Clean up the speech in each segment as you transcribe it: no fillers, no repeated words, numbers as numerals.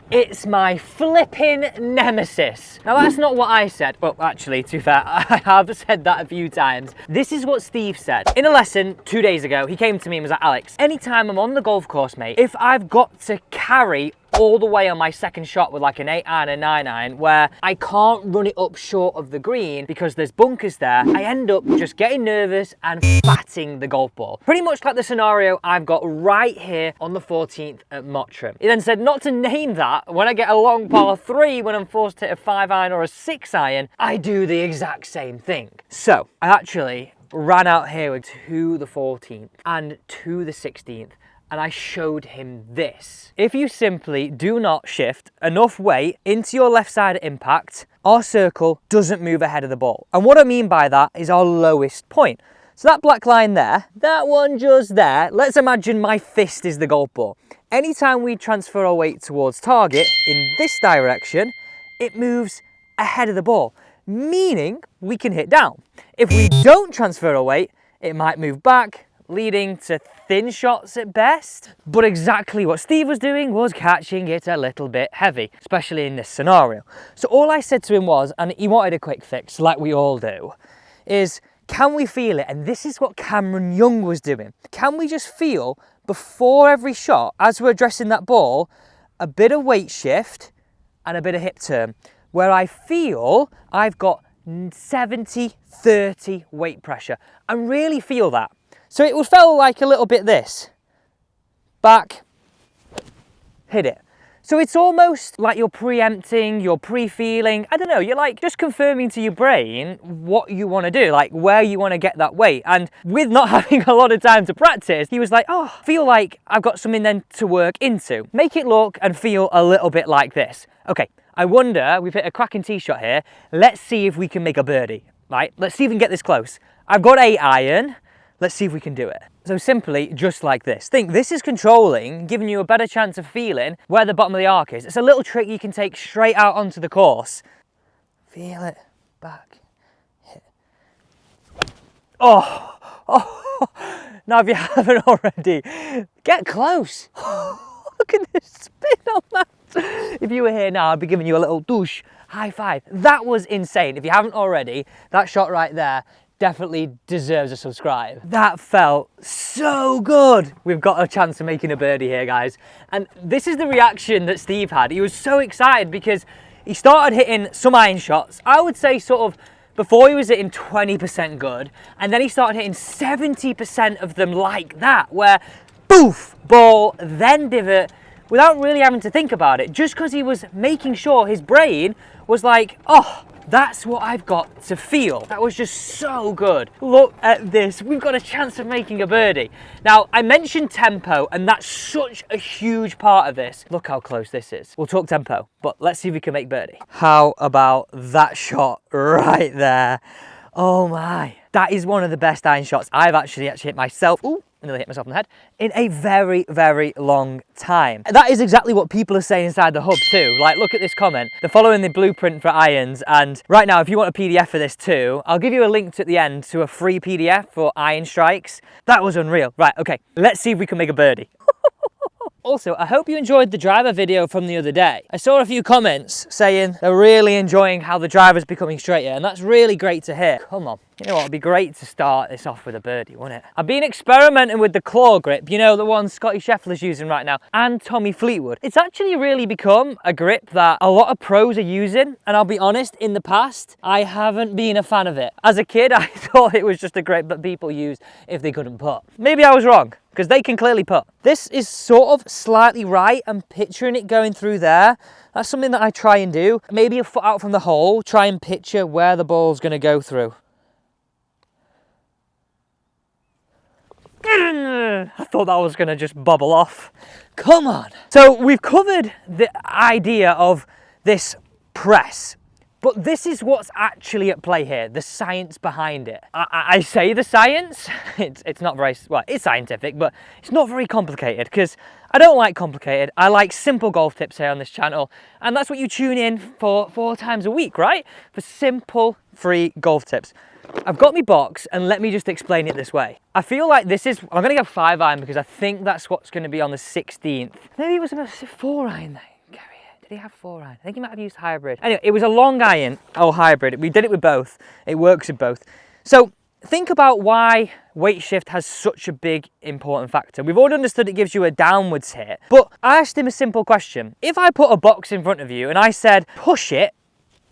It's my flipping nemesis. Now that's not what I said. Well, actually, to be fair, I have said that a few times. This is what Steve said. In a lesson 2 days ago, he came to me and was like, Alex, anytime I'm on the golf course, mate, if I've got to carry all the way on my second shot with like an 8 iron and 9 iron where I can't run it up short of the green because there's bunkers there, I end up just getting nervous and batting the golf ball. Pretty much like the scenario I've got right here on the 14th at Mottram. He then said not to name that when I get a long par 3 when I'm forced to hit a 5 iron or a 6 iron, I do the exact same thing. So I actually ran out here to the 14th and to the 16th. And I showed him this. If you simply do not shift enough weight into your left side of impact, our circle doesn't move ahead of the ball. And what I mean by that is our lowest point. So that black line there, that one just there, let's imagine my fist is the golf ball. Anytime we transfer our weight towards target in this direction, it moves ahead of the ball, meaning we can hit down. If we don't transfer our weight, it might move back, leading to thin shots at best. But exactly what Steve was doing was catching it a little bit heavy, especially in this scenario. So all I said to him was, and he wanted a quick fix like we all do, is can we feel it? And this is what Cameron Young was doing. Can we just feel before every shot, as we're addressing that ball, a bit of weight shift and a bit of hip turn, where I feel I've got 70-30 weight pressure and really feel that. So it would feel like a little bit this, back, hit it. So it's almost like you're preempting, you're pre-feeling, I don't know, you're like just confirming to your brain what you want to do, like where you want to get that weight. And with not having a lot of time to practice, he was like, oh, I feel like I've got something then to work into. Make it look and feel a little bit like this. Okay, I wonder, we've hit a cracking tee shot here. Let's see if we can make a birdie, right? Let's see if we can get this close. I've got 8 iron. Let's see if we can do it. So simply just like this. Think this is controlling, giving you a better chance of feeling where the bottom of the arc is. It's a little trick you can take straight out onto the course. Feel it, back, hit. Oh. Now if you haven't already, get close. Look at this spin on that. If you were here now, I'd be giving you a little douche, high five. That was insane. If you haven't already, that shot right there definitely deserves a subscribe. That felt so good. We've got a chance of making a birdie here, guys. And this is the reaction that Steve had. He was so excited because he started hitting some iron shots. I would say sort of before he was hitting 20% good, and then he started hitting 70% of them like that, where boof, ball, then divot, without really having to think about it, just because he was making sure his brain was like, oh, that's what I've got to feel. That was just so good. Look at this. We've got a chance of making a birdie. Now, I mentioned tempo, and that's such a huge part of this. Look how close this is. We'll talk tempo, but let's see if we can make birdie. How about that shot right there? Oh my. That is one of the best iron shots I've actually hit myself. Ooh. And nearly hit myself in the head, in a very, very long time. That is exactly what people are saying inside the hub too. Like, look at this comment. They're following the blueprint for irons, and right now, if you want a PDF for this too, I'll give you a link at the end to a free PDF for iron strikes. That was unreal. Right, okay, let's see if we can make a birdie. Also, I hope you enjoyed the driver video from the other day. I saw a few comments saying they're really enjoying how the driver's becoming straighter, and that's really great to hear. Come on. You know what, it'd be great to start this off with a birdie, wouldn't it? I've been experimenting with the claw grip, you know, the one Scotty Scheffler's using right now, and Tommy Fleetwood. It's actually really become a grip that a lot of pros are using, and I'll be honest, in the past, I haven't been a fan of it. As a kid, I thought it was just a grip that people used if they couldn't putt. Maybe I was wrong, because they can clearly putt. This is sort of slightly right. I'm picturing it going through there. That's something that I try and do. Maybe a foot out from the hole, try and picture where the ball's going to go through. I thought that was going to just bobble off. Come on. So we've covered the idea of this press, but this is what's actually at play here, the science behind it. I say the science, it's not very, well, it's scientific, but it's not very complicated, because I don't like complicated. I like simple golf tips here on this channel, and that's what you tune in for 4 times a week, right? For simple, free golf tips. I've got my box, and let me just explain it this way. I feel like this is, I'm going to go 5 iron because I think that's what's going to be on the 16th. Maybe it was about 4 iron then. Did he have 4 iron? I think he might have used hybrid. Anyway, it was a long iron, or hybrid. We did it with both. It works with both. So think about why weight shift has such a big important factor. We've already understood it gives you a downwards hit, but I asked him a simple question. If I put a box in front of you and I said, push it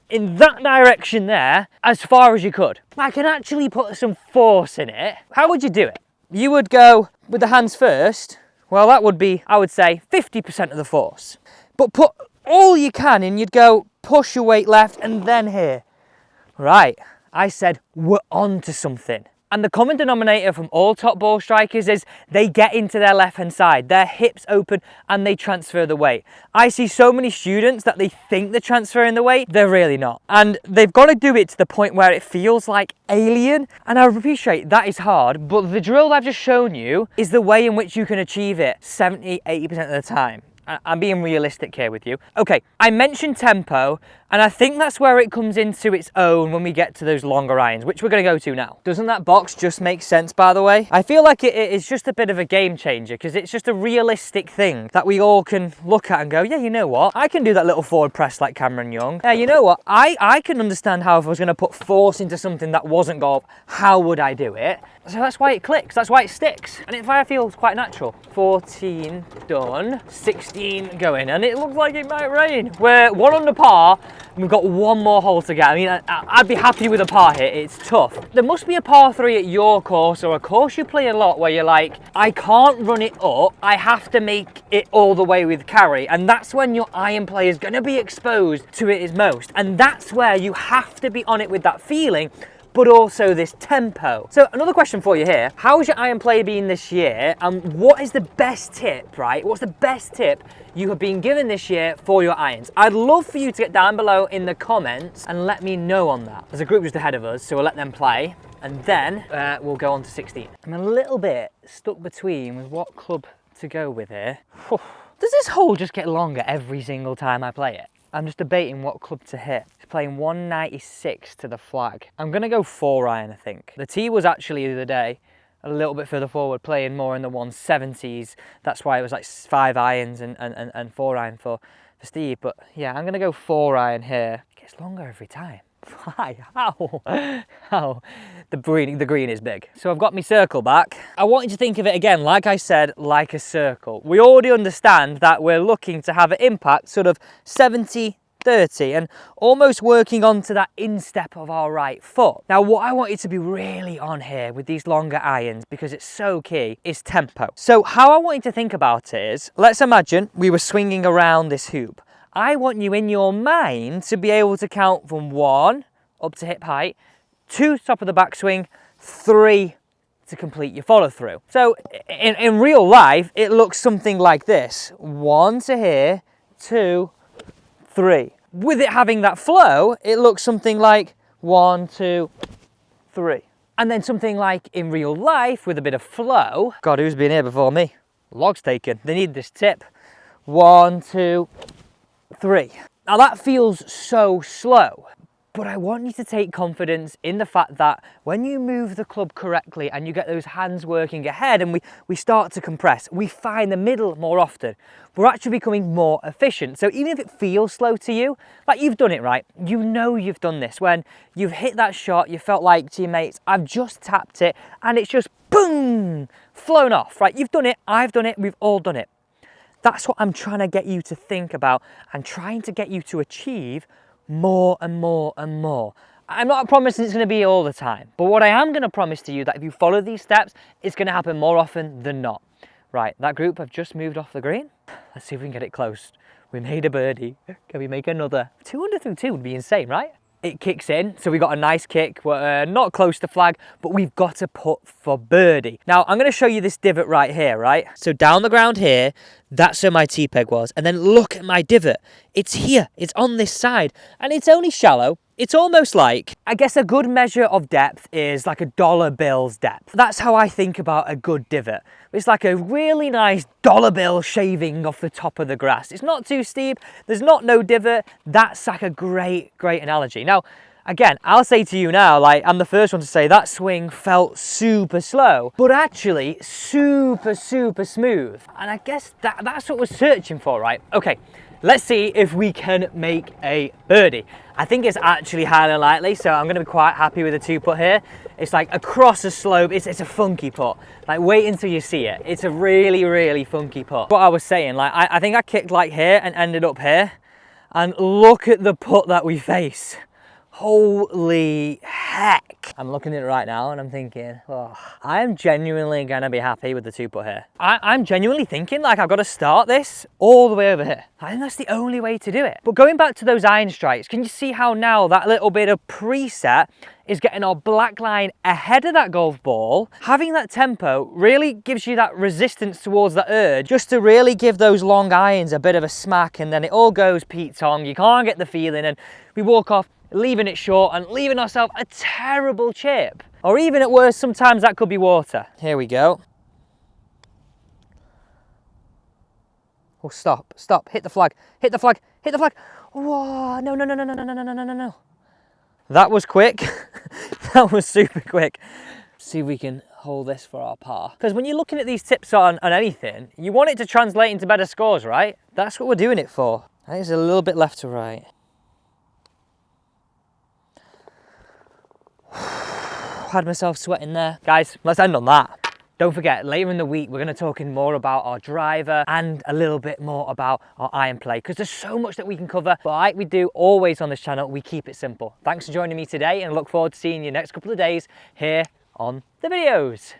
in that direction there as far as you could, I can actually put some force in it, how would you do it? You would go with the hands first. Well, that would be, I would say, 50% of the force. But put all you can and you'd go push your weight left and then here. Right, I said we're on to something. And the common denominator from all top ball strikers is they get into their left hand side, their hips open and they transfer the weight. I see so many students that they think they're transferring the weight, they're really not. And they've got to do it to the point where it feels like alien. And I appreciate that is hard, but the drill I've just shown you is the way in which you can achieve it 70, 80% of the time. I'm being realistic here with you. Okay, I mentioned tempo, and I think that's where it comes into its own when we get to those longer irons, which we're going to go to now. Doesn't that box just make sense, by the way? I feel like it is just a bit of a game changer, because it's just a realistic thing that we all can look at and go, yeah, you know what? I can do that little forward press like Cameron Young. Yeah, you know what? I can understand how if I was going to put force into something that wasn't golf, how would I do it? So that's why it clicks, that's why it sticks. And it feels quite natural. 14 done, 16 going, and it looks like it might rain. We're 1 under par, and we've got 1 more hole to get. I mean, I'd be happy with a par hit, it's tough. There must be a par 3 at your course, or a course you play a lot, where you're like, I can't run it up, I have to make it all the way with carry. And that's when your iron play is gonna be exposed to it most. And that's where you have to be on it with that feeling, but also this tempo. So another question for you here, how's your iron play been this year, and what is the best tip, right? What's the best tip you have been given this year for your irons? I'd love for you to get down below in the comments and let me know on that. There's a group just ahead of us, so we'll let them play, and then we'll go on to 16. I'm a little bit stuck between with what club to go with here. Does this hole just get longer every single time I play it? I'm just debating what club to hit. It's playing 196 to the flag. I'm gonna go 4 iron, I think. The tee was actually the other day a little bit further forward, playing more in the 170s. That's why it was like 5 irons and 4 iron for Steve. But yeah, I'm gonna go 4 iron here. It gets longer every time. Why? How? The green is big. So I've got my circle back. I want you to think of it again, like I said, like a circle. We already understand that we're looking to have an impact sort of 70-30 and almost working onto that instep of our right foot. Now, what I want you to be really on here with these longer irons, because it's so key, is tempo. So how I want you to think about it is, let's imagine we were swinging around this hoop. I want you in your mind to be able to count from 1 up to hip height, 2 top of the backswing, 3 to complete your follow through. So in real life, it looks something like this. 1 to here, 2, 3. With it having that flow, it looks something like 1, 2, 3. And then something like in real life with a bit of flow. God, who's been here before me? Log's taken. They need this tip. 1, 2, 3. Now that feels so slow, but I want you to take confidence in the fact that when you move the club correctly and you get those hands working ahead and we start to compress, we find the middle more often. We're actually becoming more efficient. So even if it feels slow to you, like you've done it right, you know you've done this. When you've hit that shot, you felt like to your mates, I've just tapped it and it's just boom, flown off, right? You've done it, I've done it, we've all done it. That's what I'm trying to get you to think about and trying to get you to achieve more and more and more. I'm not promising it's going to be all the time, but what I am going to promise to you that if you follow these steps, it's going to happen more often than not. Right, that group have just moved off the green. Let's see if we can get it close. We made a birdie. Can we make another? 200 through 2 would be insane, right? It kicks in, so we got a nice kick. We're not close to flag, but we've got to put for birdie. Now, I'm going to show you this divot right here, right? So down the ground here, that's where my T-peg was. And then look at my divot. It's here. It's on this side. And it's only shallow. It's almost like, I guess a good measure of depth is like a dollar bill's depth. That's how I think about a good divot. It's like a really nice dollar bill shaving off the top of the grass. It's not too steep. There's not no divot. That's like a great analogy. Now, again, I'll say to you now, like, I'm the first one to say that swing felt super slow, but actually super smooth. And I guess that's what we're searching for, right? Okay, Let's see if we can make a birdie. I think it's actually highly likely, so I'm going to be quite happy with the 2-putt here. It's like across a slope. It's a funky putt. Like, wait until you see it. It's a really, really funky putt. What I was saying, like, I think I kicked like here and ended up here. And look at the putt that we face. Holy heck. I'm looking at it right now and I'm thinking, oh, I'm genuinely gonna be happy with the 2-putt here. I'm genuinely thinking like I've got to start this all the way over here. I think that's the only way to do it. But going back to those iron strikes, can you see how now that little bit of preset is getting our black line ahead of that golf ball? Having that tempo really gives you that resistance towards that urge, just to really give those long irons a bit of a smack, and then it all goes Pete Tong. You can't get the feeling, and we walk off leaving it short and leaving ourselves a terrible chip. Or even at worst, sometimes that could be water. Here we go. Oh, stop, stop, hit the flag, hit the flag, hit the flag. Whoa, no, no, no, no, no, no, no, no, no, no, no. That was quick. That was super quick. See if we can hold this for our par. Because when you're looking at these tips on anything, you want it to translate into better scores, right? That's what we're doing it for. I think there's a little bit left to right. Had myself sweating there. Guys, let's end on that. Don't forget, later in the week, we're going to talk in more about our driver and a little bit more about our iron play, because there's so much that we can cover. But like we do always on this channel, we keep it simple. Thanks for joining me today, and I look forward to seeing you next couple of days here on the videos.